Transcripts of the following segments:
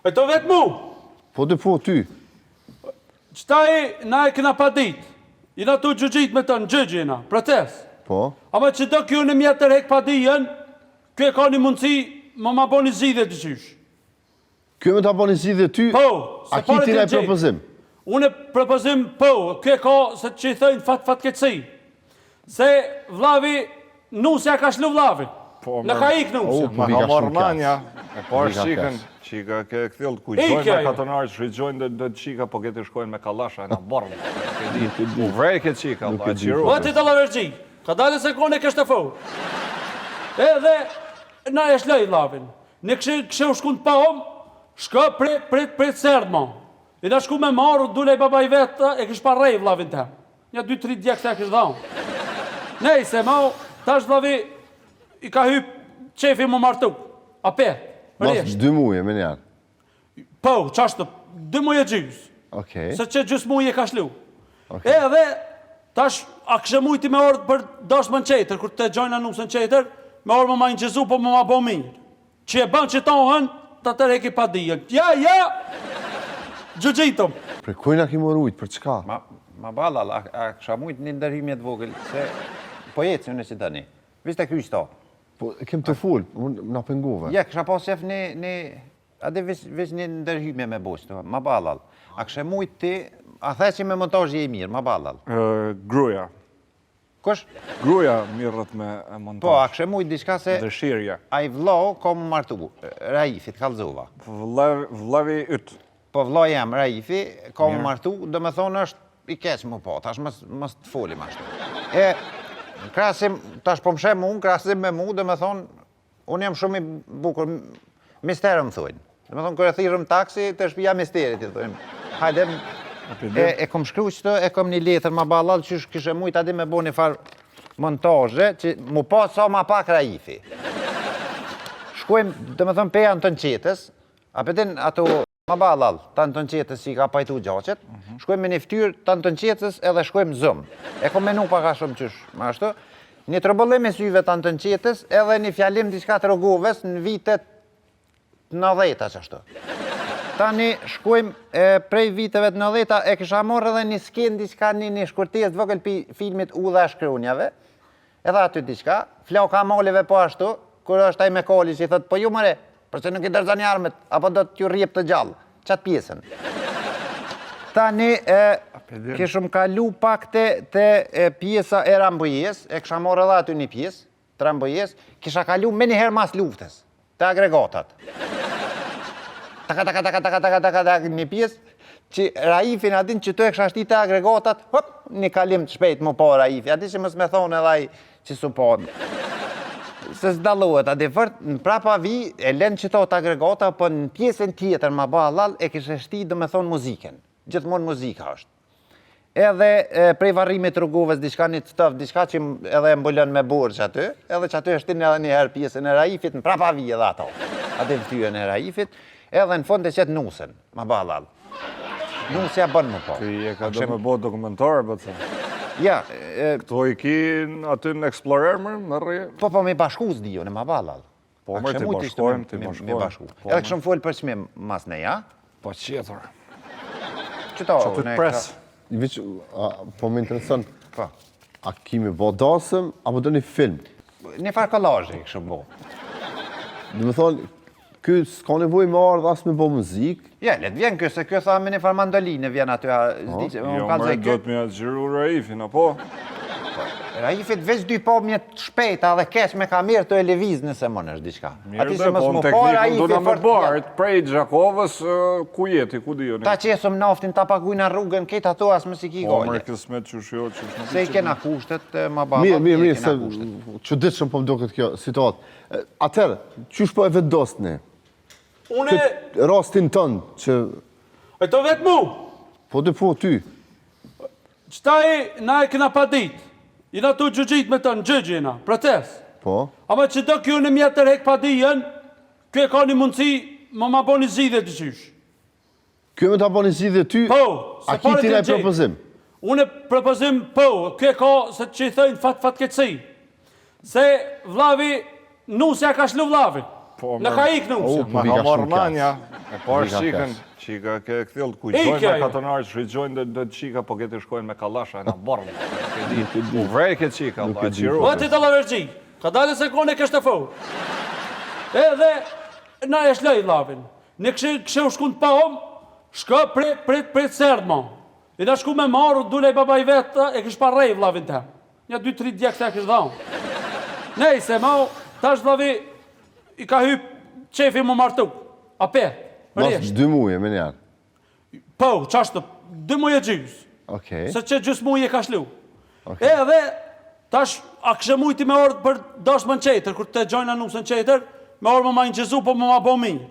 E to vetë mu? Po të po ty. Qëtaj na e këna pa dit. Jena tu gjëgjit me të në gjëgjë jena, proces. Po. Ama që do kjo në mjetër hek pa dijen, kjo e ka një mundësi më ma bo një zhidhe të qysh. Kjo me të bani zhidhe ty, Po, a ki ti na e propozim? Unë e propozim, po, kjo e ka, se që i thëjnë fatkeqësi. Se vlavi, nusja ka shlu vlavin. Në ka ik nusja. Ma ka marrë manja, e parë shikën, qika ke këthjellë ku gjojnë me katonarë, që gjojnë dhe qika, po këti shkojnë me kalasha, e na barë. U vrej këtë qika, Allah, e qiru. Po ti të lavergji, ka dalë se kone kështë të forë. Edhe, na e shlej vlavin. Ne kështë u shkun të pahom, shka prit serdë ma. I da shku me marru, dule i baba i vetë, e kështë parrej vlavin të. Një 2-3 djekë të e kështë dhaun. Nej, se ma, tash vlavi, i ka hyp qefi më martu. A per, Mas 2 muje me njerë. Po, qashtë, 2 muje gjys. Okej. Se që gjys muje ka shlu. Edhe, tash, a kështë mujti me orë për dash më në qetër, kur të gjojnë anusën qetër, me orë më ma në gjëzu, po më ma bo mirë. Që e banë që tohën, ta të reki pa dijen. Ja, gjëgjitëm. Për kujna ki morujt, për çka? Ma balal, a kësha mujt një ndërhimjet vogël, se po jetë që në që tani. Viste kryq to. Po, kem të full, na pengove. Ja, kësha pas qef një... Ade veç një ndërhimje me bosh, ma balal. A kësha mujt ti... A the që me montaj je i mirë, ma balal. Gruja. Kush? Gruja mirët me montaj. Po, a kësha mujt diçka se... Dëshirja. A i vlau ka më martu, Raifit, Kalzova. Vllavi ytë. Po vlau jam, Raifi, ka më martu, dhe me thonë është i keq më po, tash mës të folim ashtu. Krasim, tash po më shemë unë, krasim me mu, dhe me thonë, unë jam shumë i bukur, misterë më thujnë. Dhe me thonë, kërë thirëm taksi, të shpija misterit, i thujnë. Hajde, e kom shkru qëto, e kom një letër ma balal, që kështë mujtë adi me bo një farë montajë, që mu po sa ma pak Raifi. Shkojmë, dhe me thonë, peja në të në qetës, a pëtin ato ma balal, të në të në qetës që i ka pajtu gjaqet, shkojmë me një ftyrë të në të në qetës edhe shkojmë zëmë. E kom menu paka shumë qysh, ma ashtu. Një trëbëllim e syve të në të në qetës edhe një fjalim diçka të rogoves në vitet 90-a që ashtu. Tani shkojmë prej viteve të 90-a e kësha morë edhe një sken diçka një shkurtes të vogël pi filmit U dhe Shkrunjave, edhe aty diçka, flau ka molive po ashtu, kur është aj me koli që i thëtë, po ju mëre, përse nuk i dërzani armet, apo do t'ju rjep të gjallë, qatë pjesën. Tani, këshëm kalu pak të pjesa e Rambojes, e kësha morë edhe aty një pjesë, të Rambojes, kisha kalu me njëherë mas luftës, të agregatat. Taka, një pjesë, që Raifin adin që të e kësha shti të agregatat, hop, një kalim të shpejt më po Raifi, ati që mës me thonë edhe aj që su po. Se s'dallohet, adi fërt, në prapa vi, e len që to të agregata, po në pjesën tjetër ma balal, e kështë shti dhe me thonë muziken. Gjithmonë muzika është. Edhe prej varrimit rrugoves, diçka një të tëf, diçka që edhe e mbulon me burë që aty, edhe që aty është ti edhe njëherë pjesën e Raifit, në prapa vi edhe ato. Adi vëtyën e Raifit, edhe në fund e qëtë nusen, ma balal. Nusja bënë më po. Ti e ka do me bo dokumentarë, bëtë se? Ja. Këto i ki aty në Explorer, më rrje? Po, me bashku s'di jo, në ma balal. Po, më të bashkojmë, Me bashku. Edhe këshëm folë për qmim mas ne, ja? Po, qëtër. Qëto? Që të pres. Po më interesën, Po. a kimi bo dasëm, apo do një film? Një farë kolazhe i këshëm bo. Dhe me thonë, kjo s'ka nevoj me ardhë asë me bo muzikë. Ja, letë vjen kjo, se kjo tha me një farë mandolinë vjen aty. Jo, mërë do të mja të gjiru Raifin, apo? Raifit veç dy po mjetë shpejta dhe keq me ka mirë të e leviz nëse më nështë diqka. Mirë dhe, po në teknikën do në më bartë, prej Gjakovës, ku jeti, ku di jo një? Ta që esëm naftin, ta paguina rrugën, ketë ato asë më si ki Po, gojnë. mërë kësmet që shjo, që shmë. Se i kena kushtet, ma baba, Mirë, se që ditë shumë po më do këtë kjo situatë. Atërë, qysh po e vendosë ne? Une... Rastin tënë që... E to vetë mu? Po të po ty. Qëtaj na e këna pa ditë. Jena tu gjëgjit me të në gjëgjë jena, proces. Po. Ama që do kjo në mjetër hek pa dijen, kjo e ka një mundësi më ma bo një zhidhe të qysh. Kjo me të bo një zhidhe ty, Po, a ki ti na e propozim? Unë e propozim, po, kjo e ka, se që i thëjnë fatkeqësi. Se vlavi, nusja ka shlu vlavin. Në ka ikë në usë. Ma vika ka marrë shumë manja, e parë Vika shikën, keq. qika ke këthjellë ku Ike gjojnë me ajo. katonarë, shrigjojnë dhe qika, po këtë shkojnë me kalasha, e na borë. U vrej këtë qika, a qiru. Po ti të lavergji, ka dalë se kone kështë të fau. Edhe, na e shlej lavin. Ne kështë u shkun të pa om, shka prit serdë ma. I na shku me marru, dule i baba i vetë, e kështë pa rejv lavin tem. Një 2-3 djekë të e kështë dhaun. Nej, se ma, tash lavi, i ka hyp qefi më martu. A pe, Mas rjesht. 2 muje, me njerë. Po, qashtë, 2 muje gjys. Okej. Se që gjys muje ka shlu. Edhe, tash, a kështë mujti me orë për dashë më në qeter, kur të gjojnë anusën qeter, me orë më ma në gjëzu, po më ma bo mirë.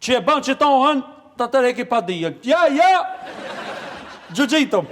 Që e ban që tohën, të tërheki pa dijen. Ja, gjëgjitëm.